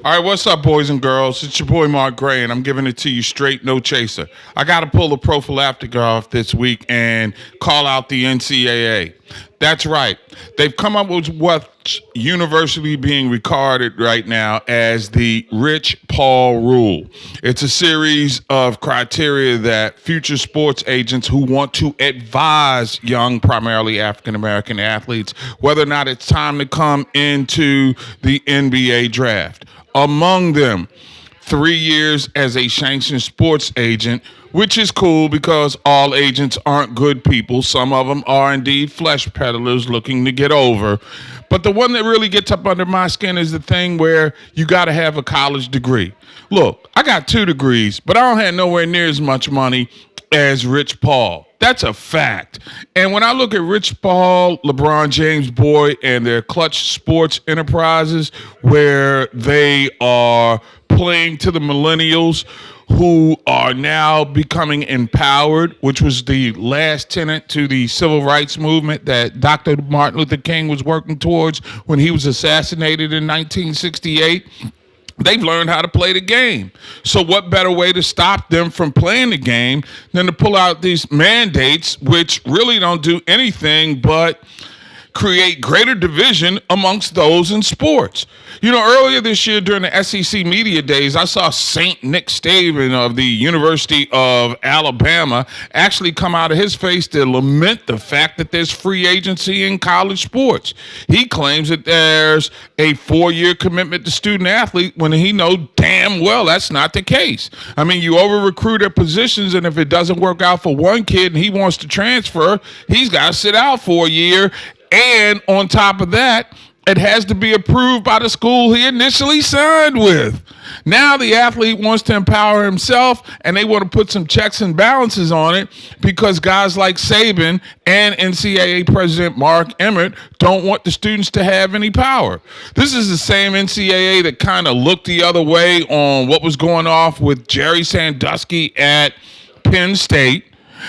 All right, what's up, boys and girls? It's your boy Mark Gray, and I'm giving it to you straight, no chaser. I got to pull the prophylactic off this week and call out the NCAA. That's right. They've come up with what's universally being regarded right now as the Rich Paul rule. It's a series of criteria that future sports agents who want to advise young, primarily African-American athletes, whether or not it's time to come into the NBA draft. Among them, 3 years as a sanctioned sports agent, which is cool because all agents aren't good people. Some of them are indeed flesh peddlers looking to get over. But the one that really gets up under my skin is the thing where you got to have a college degree. Look, I got 2 degrees, but I don't have nowhere near as much money as Rich Paul. That's a fact. And when I look at Rich Paul, LeBron James' boy, and their Clutch Sports Enterprises, where they are playing to the millennials who are now becoming empowered, which was the last tenet to the civil rights movement that Dr. Martin Luther King was working towards when he was assassinated in 1968. They've learned how to play the game. So what better way to stop them from playing the game than to pull out these mandates, which really don't do anything but create greater division amongst those in sports. You know, earlier this year during the SEC Media Days, I saw St. Nick Saban of the University of Alabama actually come out of his face to lament the fact that there's free agency in college sports. He claims that there's a 4-year commitment to student athlete when he knows damn well that's not the case. I mean, you over-recruit at positions, and if it doesn't work out for one kid and he wants to transfer, he's got to sit out for a year. And on top of that, it has to be approved by the school he initially signed with. Now the athlete wants to empower himself, and they want to put some checks and balances on it because guys like Saban and NCAA President Mark Emmert don't want the students to have any power. This is the same NCAA that kind of looked the other way on what was going off with Jerry Sandusky at Penn State.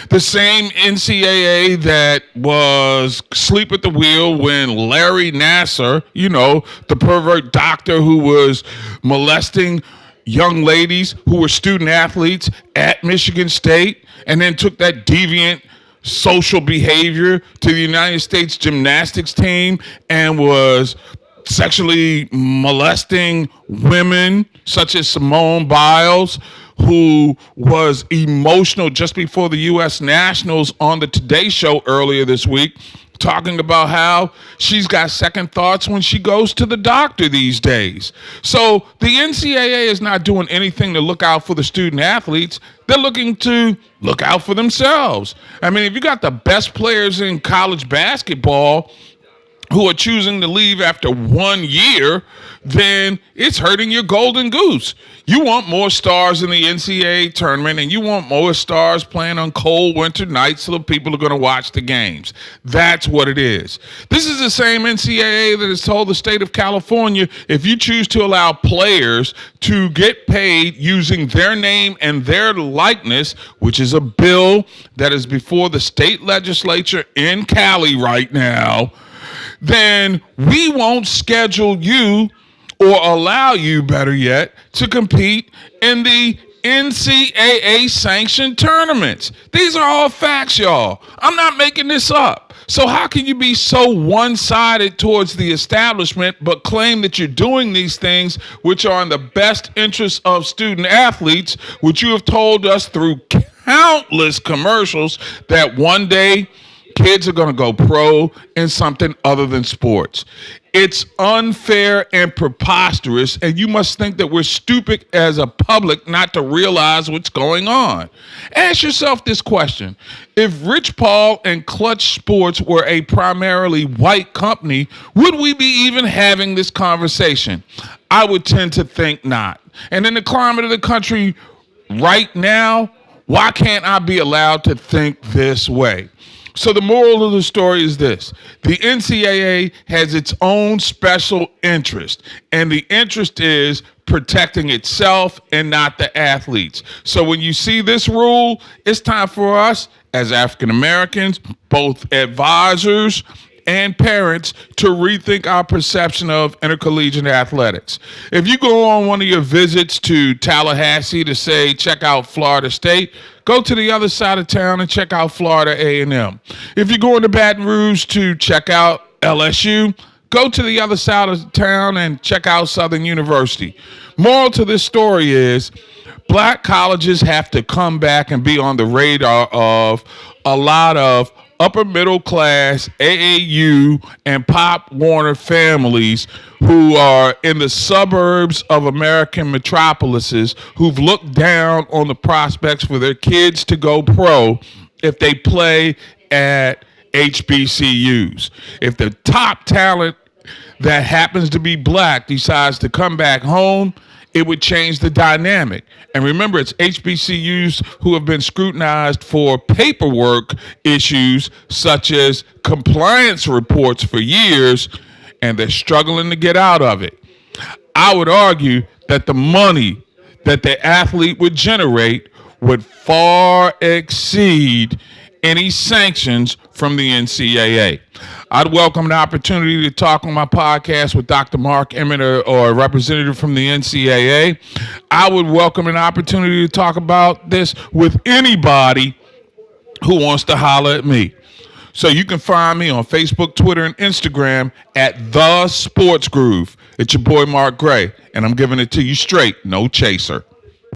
The same NCAA that was asleep at the wheel when Larry Nassar, you know, the pervert doctor who was molesting young ladies who were student athletes at Michigan State and then took that deviant social behavior to the United States gymnastics team and was sexually molesting women such as Simone Biles, who was emotional just before the U.S. Nationals on the Today Show earlier this week, talking about how she's got second thoughts when she goes to the doctor these days. So the NCAA is not doing anything to look out for the student athletes. They're looking to look out for themselves. I mean, if you got the best players in college basketball who are choosing to leave after 1 year, then it's hurting your golden goose. You want more stars in the NCAA tournament, and you want more stars playing on cold winter nights so the people are going to watch the games. That's what it is. This is the same NCAA that has told the state of California, if you choose to allow players to get paid using their name and their likeness, which is a bill that is before the state legislature in Cali right now, then we won't schedule you or allow you, better yet, to compete in the NCAA sanctioned tournaments. These are all facts, y'all. I'm not making this up. So how can you be so one-sided towards the establishment but claim that you're doing these things which are in the best interest of student athletes, which you have told us through countless commercials that one day kids are going to go pro in something other than sports? It's unfair and preposterous, and you must think that we're stupid as a public not to realize what's going on. Ask yourself this question. If Rich Paul and Clutch Sports were a primarily white company, would we be even having this conversation? I would tend to think not. And in the climate of the country right now, why can't I be allowed to think this way? So the moral of the story is this. The NCAA has its own special interest, and the interest is protecting itself and not the athletes. So when you see this rule, it's time for us as African Americans, both advisors and parents to rethink our perception of intercollegiate athletics. If you go on one of your visits to Tallahassee to say check out Florida State, go to the other side of town and check out Florida A&M. If you go into Baton Rouge to check out LSU, go to the other side of town and check out Southern University. Moral to this story is black colleges have to come back and be on the radar of a lot of upper middle class AAU and Pop Warner families who are in the suburbs of American metropolises who've looked down on the prospects for their kids to go pro if they play at HBCUs. If the top talent that happens to be black decides to come back home, it would change the dynamic. And remember, it's HBCUs who have been scrutinized for paperwork issues such as compliance reports for years, and they're struggling to get out of it. I would argue that the money that the athlete would generate would far exceed any sanctions from the NCAA. I'd welcome an opportunity to talk on my podcast with Dr. Mark Emmett or a representative from the NCAA. I would welcome an opportunity to talk about this with anybody who wants to holler at me. So you can find me on Facebook, Twitter, and Instagram at The Sports Groove. It's your boy Mark Gray, and I'm giving it to you straight, no chaser.